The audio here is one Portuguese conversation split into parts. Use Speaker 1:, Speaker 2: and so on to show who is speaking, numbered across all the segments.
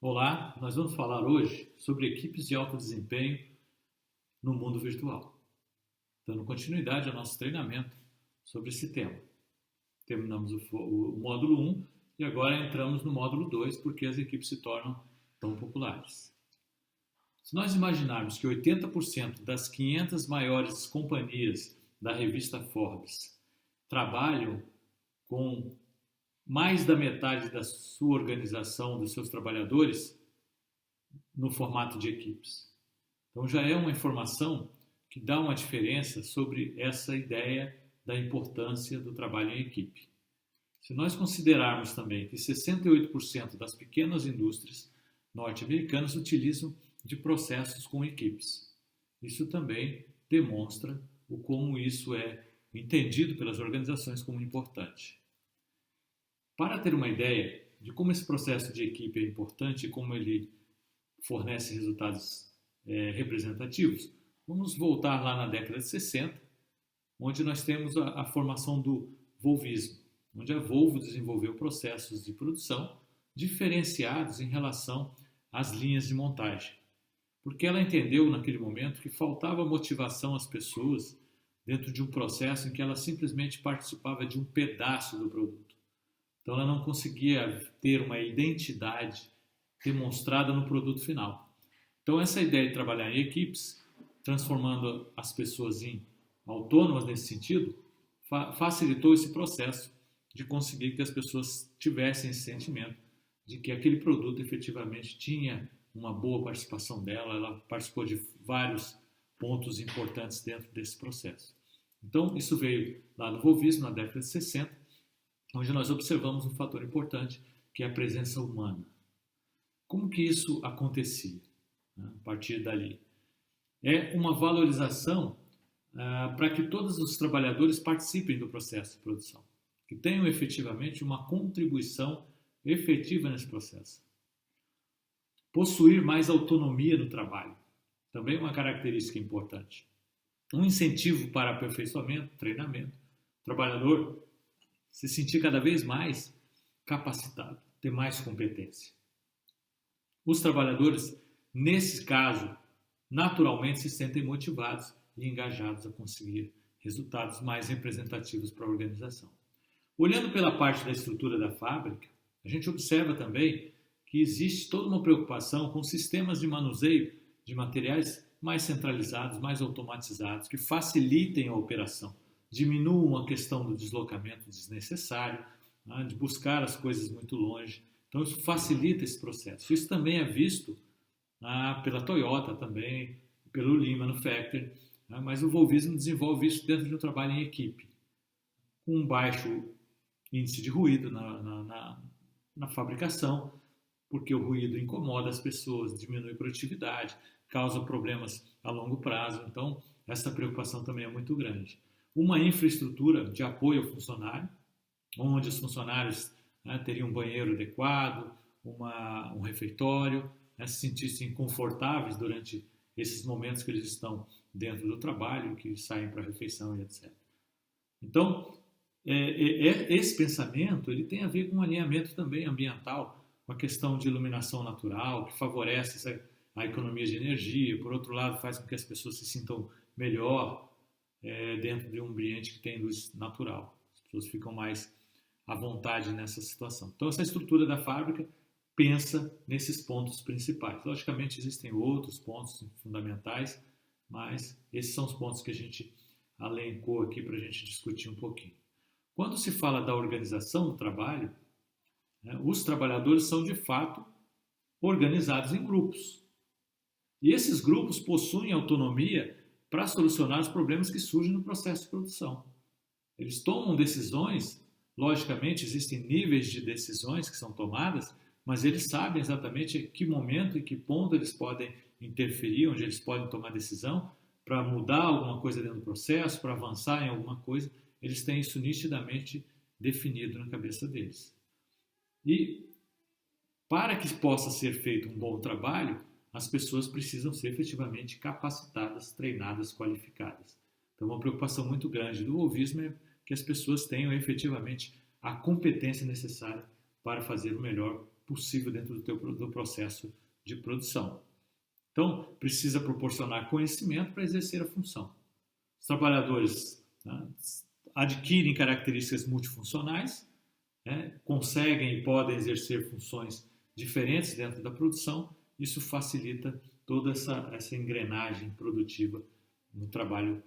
Speaker 1: Olá, nós vamos falar hoje sobre equipes de alto desempenho no mundo virtual, dando continuidade ao nosso treinamento sobre esse tema. Terminamos o módulo 1 e agora entramos no módulo 2 porque as equipes se tornam tão populares. Se nós imaginarmos que 80% das 500 maiores companhias da revista Forbes trabalham com mais da metade da sua organização, dos seus trabalhadores, no formato de equipes. Então já é uma informação que dá uma diferença sobre essa ideia da importância do trabalho em equipe. Se nós considerarmos também que 68% das pequenas indústrias norte-americanas utilizam de processos com equipes, isso também demonstra o como isso é entendido pelas organizações como importante. Para ter uma ideia de como esse processo de equipe é importante e como ele fornece resultados representativos, vamos voltar lá na década de 60, onde nós temos a formação do volvismo, onde a Volvo desenvolveu processos de produção diferenciados em relação às linhas de montagem, porque ela entendeu naquele momento que faltava motivação às pessoas dentro de um processo em que ela simplesmente participava de um pedaço do produto. Então ela não conseguia ter uma identidade demonstrada no produto final. Então essa ideia de trabalhar em equipes, transformando as pessoas em autônomas nesse sentido, facilitou esse processo de conseguir que as pessoas tivessem esse sentimento de que aquele produto efetivamente tinha uma boa participação dela, ela participou de vários pontos importantes dentro desse processo. Então isso veio lá do volvismo, na década de 60, onde nós observamos um fator importante, que é a presença humana. Como que isso acontecia, né, a partir dali? É uma valorização para que todos os trabalhadores participem do processo de produção, que tenham efetivamente uma contribuição efetiva nesse processo. Possuir mais autonomia no trabalho, também é uma característica importante. Um incentivo para aperfeiçoamento, treinamento. O trabalhador se sentir cada vez mais capacitado, ter mais competência. Os trabalhadores, nesse caso, naturalmente se sentem motivados e engajados a conseguir resultados mais representativos para a organização. Olhando pela parte da estrutura da fábrica, a gente observa também que existe toda uma preocupação com sistemas de manuseio de materiais mais centralizados, mais automatizados, que facilitem a operação, diminuam a questão do deslocamento desnecessário, né, de buscar as coisas muito longe. Então isso facilita esse processo. Isso também é visto pela Toyota também, pelo Lean Manufacturing, né, mas o volvismo desenvolve isso dentro de um trabalho em equipe, com um baixo índice de ruído na fabricação, porque o ruído incomoda as pessoas, diminui a produtividade, causa problemas a longo prazo. Então essa preocupação também é muito grande. Uma infraestrutura de apoio ao funcionário, onde os funcionários teriam um banheiro adequado, um refeitório, se sentissem confortáveis durante esses momentos que eles estão dentro do trabalho, que saem para a refeição e etc. Então, esse pensamento ele tem a ver com um alinhamento também ambiental, com a questão de iluminação natural, que favorece a economia de energia, por outro lado, faz com que as pessoas se sintam melhor dentro de um ambiente que tem luz natural. As pessoas ficam mais à vontade nessa situação. Então, essa estrutura da fábrica pensa nesses pontos principais. Logicamente, existem outros pontos fundamentais, mas esses são os pontos que a gente elencou aqui para a gente discutir um pouquinho. Quando se fala da organização do trabalho, né, os trabalhadores são, de fato, organizados em grupos. E esses grupos possuem autonomia para solucionar os problemas que surgem no processo de produção. Eles tomam decisões, logicamente existem níveis de decisões que são tomadas, mas eles sabem exatamente em que momento e que ponto eles podem interferir, onde eles podem tomar decisão para mudar alguma coisa dentro do processo, para avançar em alguma coisa. Eles têm isso nitidamente definido na cabeça deles. E para que possa ser feito um bom trabalho, as pessoas precisam ser efetivamente capacitadas, treinadas, qualificadas. Então, uma preocupação muito grande do volvismo é que as pessoas tenham efetivamente a competência necessária para fazer o melhor possível dentro do processo de produção. Então, precisa proporcionar conhecimento para exercer a função. Os trabalhadores, né, adquirem características multifuncionais, né, conseguem e podem exercer funções diferentes dentro da produção. Isso facilita toda essa engrenagem produtiva no trabalho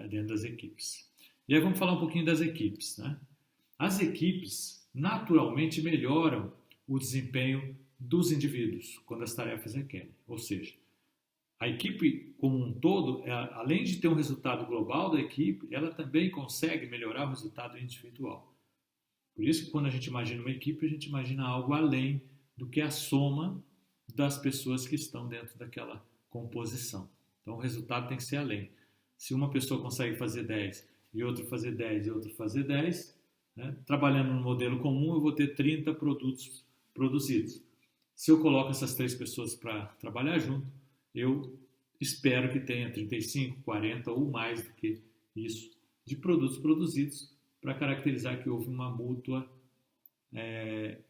Speaker 1: dentro das equipes. E aí vamos falar um pouquinho das equipes, né? As equipes naturalmente melhoram o desempenho dos indivíduos quando as tarefas requerem. Ou seja, a equipe como um todo, além de ter um resultado global da equipe, ela também consegue melhorar o resultado individual. Por isso que quando a gente imagina uma equipe, a gente imagina algo além do que a soma das pessoas que estão dentro daquela composição. Então o resultado tem que ser além. Se uma pessoa consegue fazer 10 e outra fazer 10 e outra fazer 10, né, trabalhando no modelo comum, eu vou ter 30 produtos produzidos. Se eu coloco essas 3 pessoas para trabalhar junto, eu espero que tenha 35, 40 ou mais do que isso de produtos produzidos para caracterizar que houve uma mútua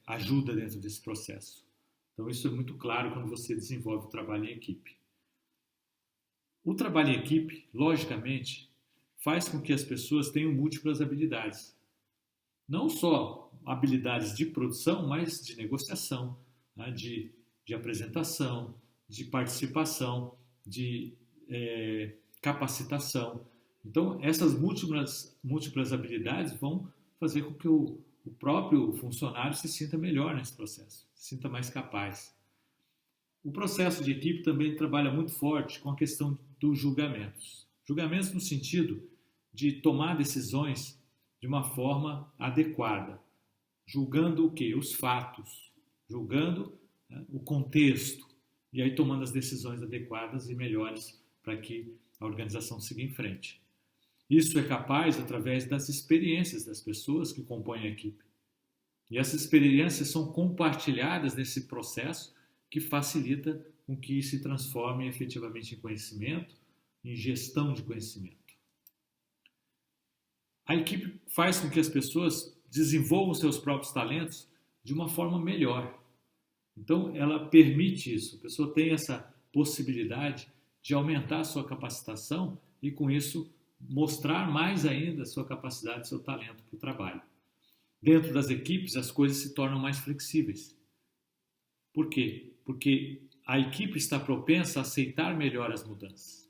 Speaker 1: ajuda dentro desse processo. Então isso é muito claro quando você desenvolve o trabalho em equipe. O trabalho em equipe, logicamente, faz com que as pessoas tenham múltiplas habilidades. Não só habilidades de produção, mas de negociação, né, de apresentação, de participação, de capacitação. Então, essas múltiplas habilidades vão fazer com que o próprio funcionário se sinta melhor nesse processo, se sinta mais capaz. O processo de equipe também trabalha muito forte com a questão dos julgamentos. Julgamentos no sentido de tomar decisões de uma forma adequada, julgando o quê? Os fatos, julgando, né, o contexto, e aí tomando as decisões adequadas e melhores para que a organização siga em frente. Isso é capaz através das experiências das pessoas que compõem a equipe. E essas experiências são compartilhadas nesse processo que facilita com que se transforme efetivamente em conhecimento, em gestão de conhecimento. A equipe faz com que as pessoas desenvolvam seus próprios talentos de uma forma melhor. Então, ela permite isso. A pessoa tem essa possibilidade de aumentar a sua capacitação e, com isso, mostrar mais ainda a sua capacidade, seu talento para o trabalho. Dentro das equipes, as coisas se tornam mais flexíveis. Por quê? Porque a equipe está propensa a aceitar melhor as mudanças.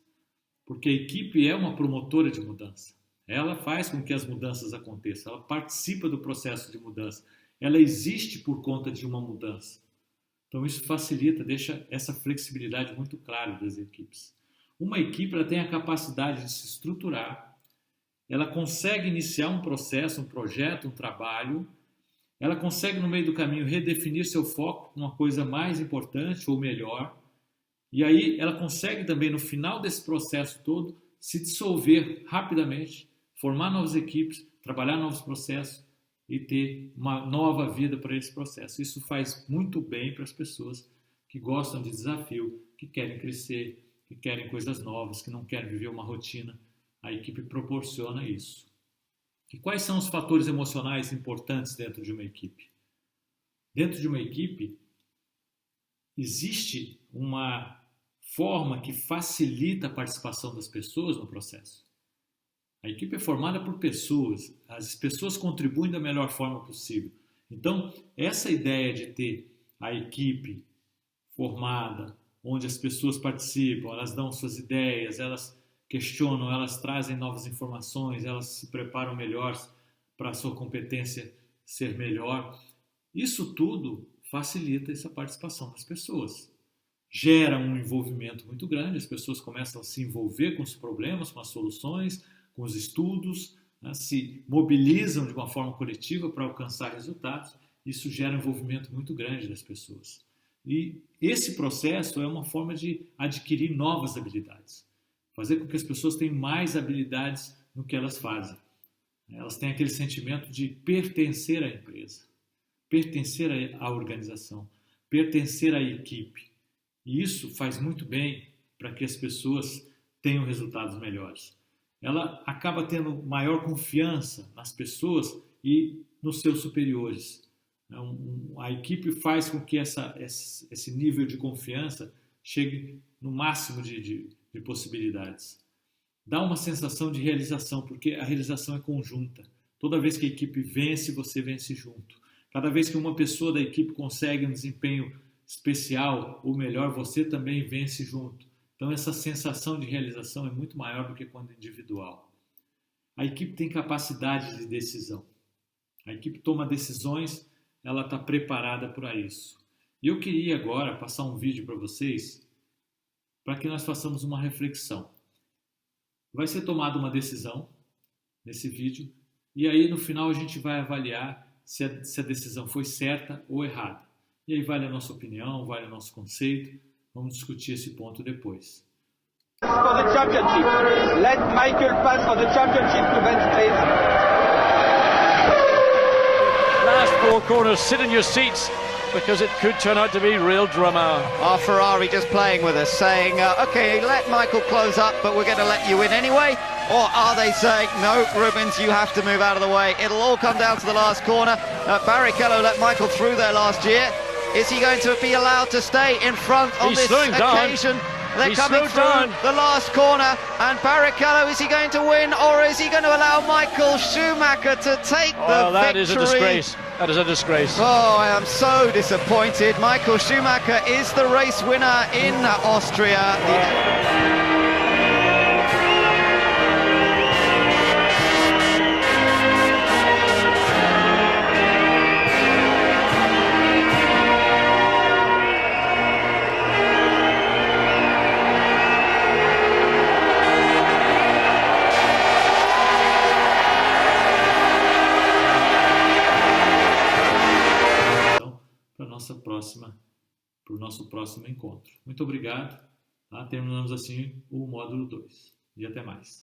Speaker 1: Porque a equipe é uma promotora de mudança. Ela faz com que as mudanças aconteçam. Ela participa do processo de mudança. Ela existe por conta de uma mudança. Então isso facilita, deixa essa flexibilidade muito clara das equipes. Uma equipe ela tem a capacidade de se estruturar, ela consegue iniciar um processo, um projeto, um trabalho, ela consegue no meio do caminho redefinir seu foco para uma coisa mais importante ou melhor, e aí ela consegue também no final desse processo todo se dissolver rapidamente, formar novas equipes, trabalhar novos processos e ter uma nova vida para esse processo. Isso faz muito bem para as pessoas que gostam de desafio, que querem crescer, que querem coisas novas, que não querem viver uma rotina. A equipe proporciona isso. E quais são os fatores emocionais importantes dentro de uma equipe? Dentro de uma equipe, existe uma forma que facilita a participação das pessoas no processo. A equipe é formada por pessoas, as pessoas contribuem da melhor forma possível. Então, essa ideia de ter a equipe formada, onde as pessoas participam, elas dão suas ideias, elas questionam, elas trazem novas informações, elas se preparam melhor para a sua competência ser melhor. Isso tudo facilita essa participação das pessoas. Gera um envolvimento muito grande, as pessoas começam a se envolver com os problemas, com as soluções, com os estudos, né, se mobilizam de uma forma coletiva para alcançar resultados. Isso gera um envolvimento muito grande das pessoas. E esse processo é uma forma de adquirir novas habilidades, fazer com que as pessoas tenham mais habilidades no que elas fazem. Elas têm aquele sentimento de pertencer à empresa, pertencer à organização, pertencer à equipe. E isso faz muito bem para que as pessoas tenham resultados melhores. Ela acaba tendo maior confiança nas pessoas e nos seus superiores. A equipe faz com que esse nível de confiança chegue no máximo de possibilidades. Dá uma sensação de realização, porque a realização é conjunta. Toda vez que a equipe vence, você vence junto. Cada vez que uma pessoa da equipe consegue um desempenho especial ou melhor, você também vence junto. Então essa sensação de realização é muito maior do que quando individual. A equipe tem capacidade de decisão. A equipe toma decisões, ela está preparada para isso. E eu queria agora passar um vídeo para vocês, para que nós façamos uma reflexão. Vai ser tomada uma decisão nesse vídeo, e aí no final a gente vai avaliar se a decisão foi certa ou errada. E aí vale a nossa opinião, vale o nosso conceito, vamos discutir esse ponto depois.
Speaker 2: For the championship. Let Michael pass for the championship to Ben's place.
Speaker 3: Last 4 corners, sit in your seats because it could turn out to be real drama.
Speaker 4: Our Ferrari just playing with us, saying, okay, let Michael close up, but we're going to let you in anyway? Or are they saying, no, Rubens, you have to move out of the way? It'll all come down to the last corner. Barrichello let Michael through there last year. Is he going to be allowed to stay in front on this occasion? They're coming through the last corner, and Barrichello, is he going to win, or is he going to allow Michael Schumacher to take the victory?
Speaker 3: That is a disgrace. That is a disgrace.
Speaker 4: Oh, I am so disappointed. Michael Schumacher is the race winner in Austria.
Speaker 1: Para o nosso próximo encontro. Muito obrigado. Terminamos assim o módulo 2. E até mais.